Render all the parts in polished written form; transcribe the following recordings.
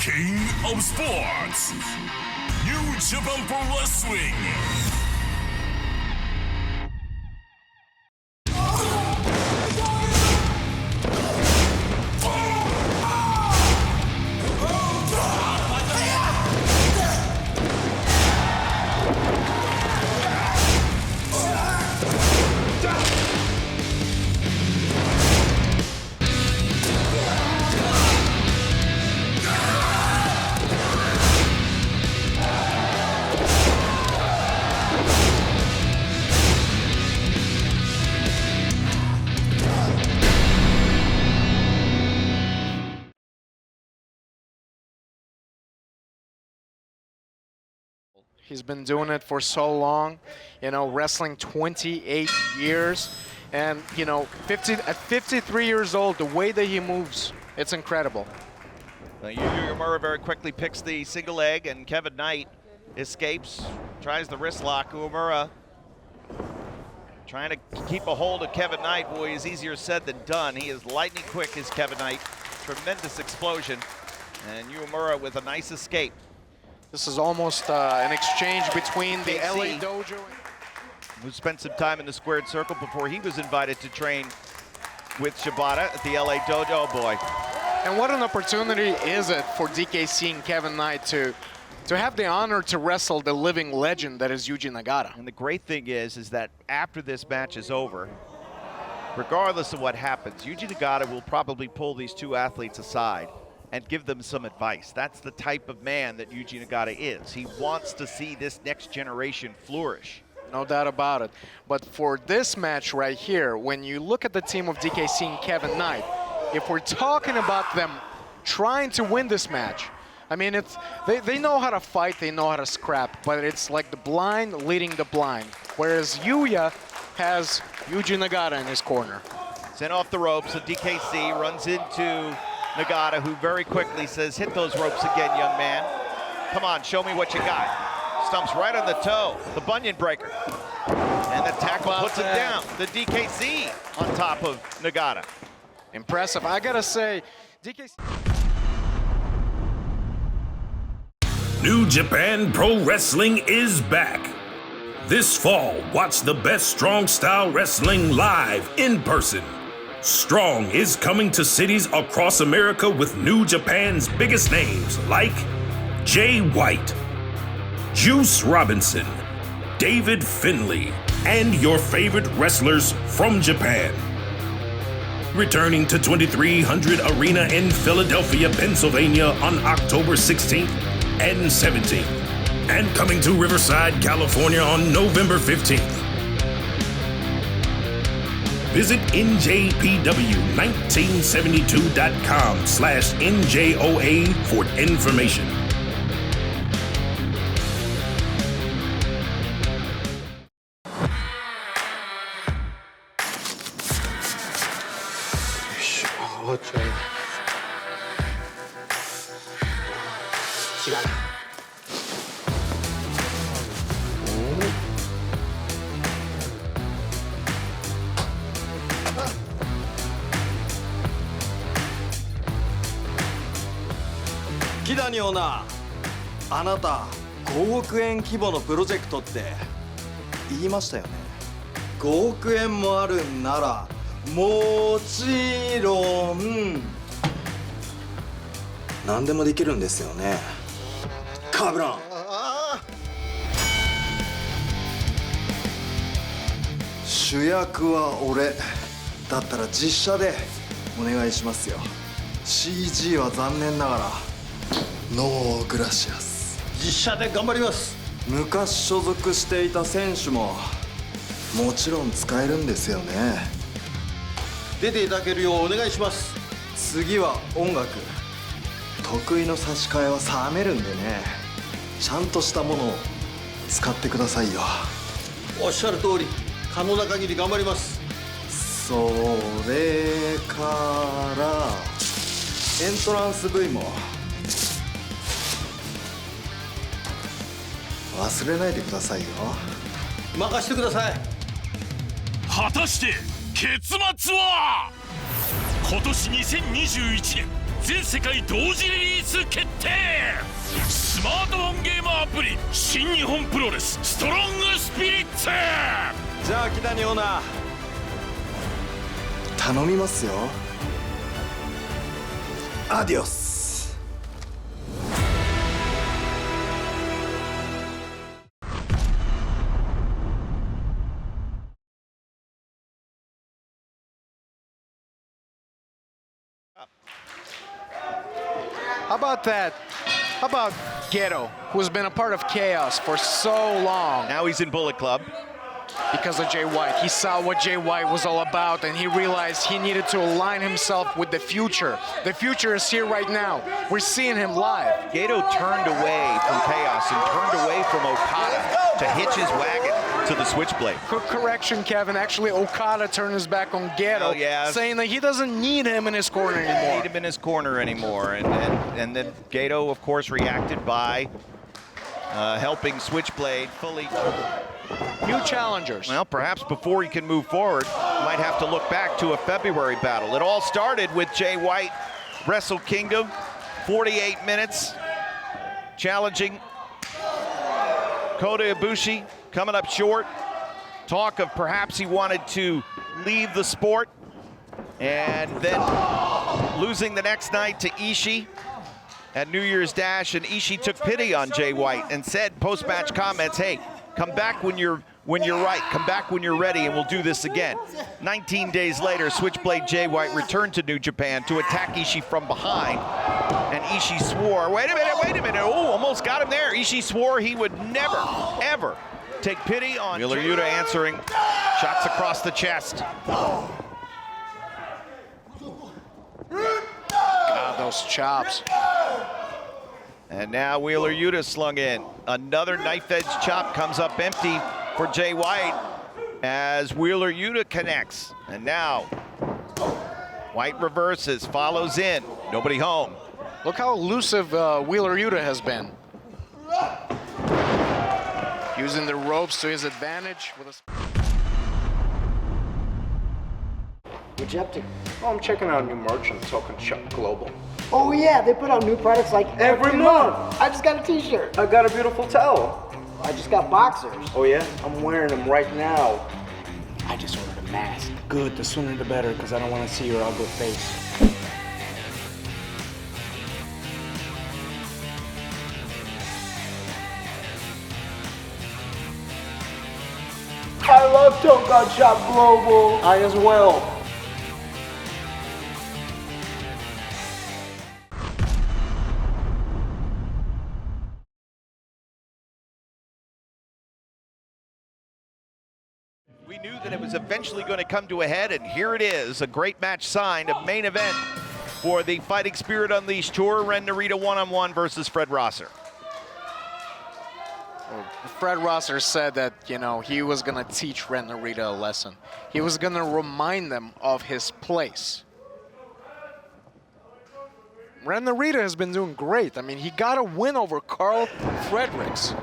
King of Sports, New Japan Pro Wrestling. He's been doing it for so long, you know, wrestling 28 years. And, you know, at 53 years old, the way that he moves, it's incredible. Uemura very quickly picks the single leg, and Kevin Knight escapes, tries the wrist lock. Uemura trying to keep a hold of Kevin Knight. Boy, is easier said than done. He is lightning quick, is Kevin Knight. Tremendous explosion. And Uemura with a nice escape. This is almost an exchange between the LA Dojo. Who spent some time in the squared circle before he was invited to train with Shibata at the LA Dojo. Oh boy. And what an opportunity is it for DKC and Kevin Knight to have the honor to wrestle the living legend that is Yuji Nagata. And the great thing is that after this match is over, regardless of what happens, Yuji Nagata will probably pull these two athletes aside and give them some advice. That's the type of man that Yuji Nagata is. He wants to see this next generation flourish. No doubt about it. But for this match right here, when you look at the team of DKC and Kevin Knight, if we're talking about them trying to win this match, I mean, they know how to fight, they know how to scrap, but it's like the blind leading the blind. Whereas Yuya has Yuji Nagata in his corner. Sent off the ropes, so DKC runs into Nagata, who very quickly says, hit those ropes again, young man. Come on, show me what you got. Stumps right on the toe, the bunion breaker. And the tackle puts it down. The DKC on top of Nagata. Impressive. I gotta say, DKC. New Japan Pro Wrestling is back. This fall, watch the best Strong Style Wrestling live in person. Strong is coming to cities across America with New Japan's biggest names like Jay White, Juice Robinson, David Finlay, and your favorite wrestlers from Japan. Returning to 2300 Arena in Philadelphia, Pennsylvania on October 16th and 17th, and coming to Riverside, California on November 15th. Visit NJPW1972.com/NJOA for information.木谷オーナー、あなた5億円規模のプロジェクトって言いましたよね。5億円もあるんならもちろん何でもできるんですよね。カブラン。主役は俺だったら実写でお願いしますよ。 CG は残念ながらノーグラシアス。実写で頑張ります。昔所属していた選手ももちろん使えるんですよね。出ていただけるようお願いします。次は音楽。得意の差し替えは冷めるんでね、ちゃんとしたものを使ってくださいよ。おっしゃる通り、可能な限り頑張ります。それからエントランス V も忘れないでくださいよ。任せてください。果たして結末は？今年2021年全世界同時リリース決定。スマートフォンゲームアプリ新日本プロレスストロングスピリッツ。じゃあ木谷オーナー頼みますよ。アディオス。How about that? How about Geto, who's been a part of Chaos for so long? Now he's in Bullet Club. Because of Jay White. He saw what Jay White was all about, and he realized he needed to align himself with the future. The future is here right now. We're seeing him live. Geto turned away from Chaos and turned away from Okada to hitch his wagon to the Switchblade. Correction, Kevin. Actually, Okada turned his back on Geto, saying that he doesn't need him in his corner anymore. Need him in his corner anymore. And then Geto, of course, reacted by helping Switchblade fully. New challengers. Well, perhaps before he can move forward, might have to look back to a February battle. It all started with Jay White, Wrestle Kingdom, 48 minutes, challenging Kota Ibushi, coming up short. Talk of perhaps he wanted to leave the sport, and then losing the next night to Ishii at New Year's Dash, and Ishii took pity on Jay White and said post-match comments, hey, come back when you're right, come back when you're ready, and we'll do this again. 19 days later, Switchblade Jay White returned to New Japan to attack Ishii from behind, and Ishii swore, wait a minute, oh, almost got him there. Ishii swore he would never, ever take pity on Wheeler Yuta answering shots across the chest. God, those chops. And now Wheeler Yuta slung in. Another knife edge chop comes up empty for Jay White as Wheeler Yuta connects. And now White reverses, follows in, nobody home. Look how elusive Wheeler Yuta has been. Using the ropes to his advantage with a... What'd you up to? Oh, I'm checking out new merch on Token Shop Global. Oh yeah, they put out new products like every month. I just got a t-shirt. I got a beautiful towel. I just got boxers. Oh yeah? I'm wearing them right now. I just ordered a mask. Good, the sooner the better, because I don't want to see your ugly face. I love Token Shop Global. I as well. We knew that it was eventually going to come to a head, and here it is, a great match signed, a main event for the Fighting Spirit Unleashed Tour, Ren Narita one-on-one versus Fred Rosser. Fred Rosser said that, you know, he was going to teach Ren Narita a lesson. He was going to remind them of his place. Ren Narita has been doing great. I mean, he got a win over Carl Fredericks.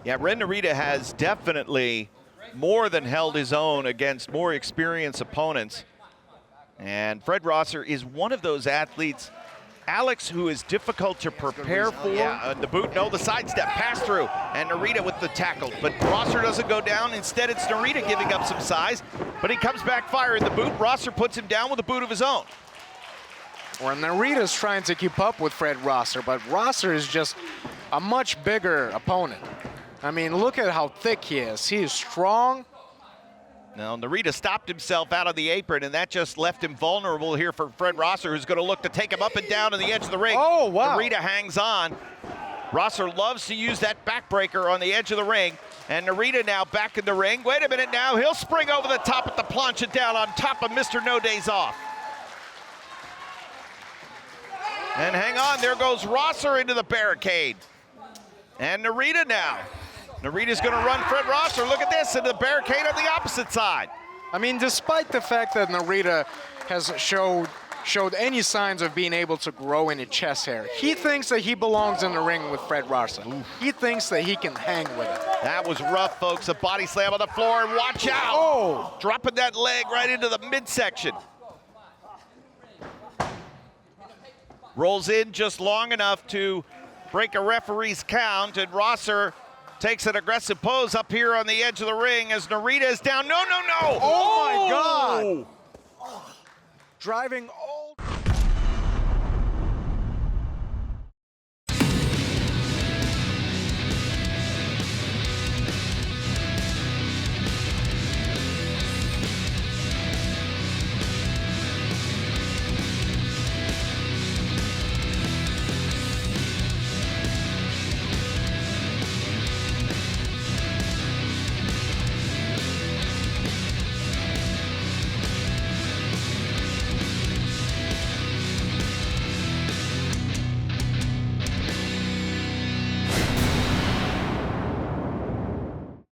Yeah, Ren Narita has definitely more than held his own against more experienced opponents. And Fred Rosser is one of those athletes, Alex, who is difficult to prepare for. Yeah, the boot, no, the sidestep, pass through, and Narita with the tackle. But Rosser doesn't go down. Instead, it's Narita giving up some size, but he comes back firing the boot. Rosser puts him down with a boot of his own. Well, Narita's trying to keep up with Fred Rosser, but Rosser is just a much bigger opponent. I mean, look at how thick he is. He is strong. Now, Narita stopped himself out of the apron, and that just left him vulnerable here for Fred Rosser, who's going to look to take him up and down to the edge of the ring. Oh, wow. Narita hangs on. Rosser loves to use that backbreaker on the edge of the ring, and Narita now back in the ring. Wait a minute now. He'll spring over the top at the plancha down on top of Mr. No Days Off. And hang on, there goes Rosser into the barricade. And Narita now. Narita's going to run Fred Rosser. Look at this, into the barricade on the opposite side. I mean, despite the fact that Narita has showed any signs of being able to grow any chest hair, he thinks that he belongs in the ring with Fred Rosser. He thinks that he can hang with it. That was rough, folks. A body slam on the floor, and watch out. Oh! Dropping that leg right into the midsection. rolls in just long enough to break a referee's count, and Rosser takes an aggressive pose up here on the edge of the ring as Narita is down. No, no, no! Oh my God! Driving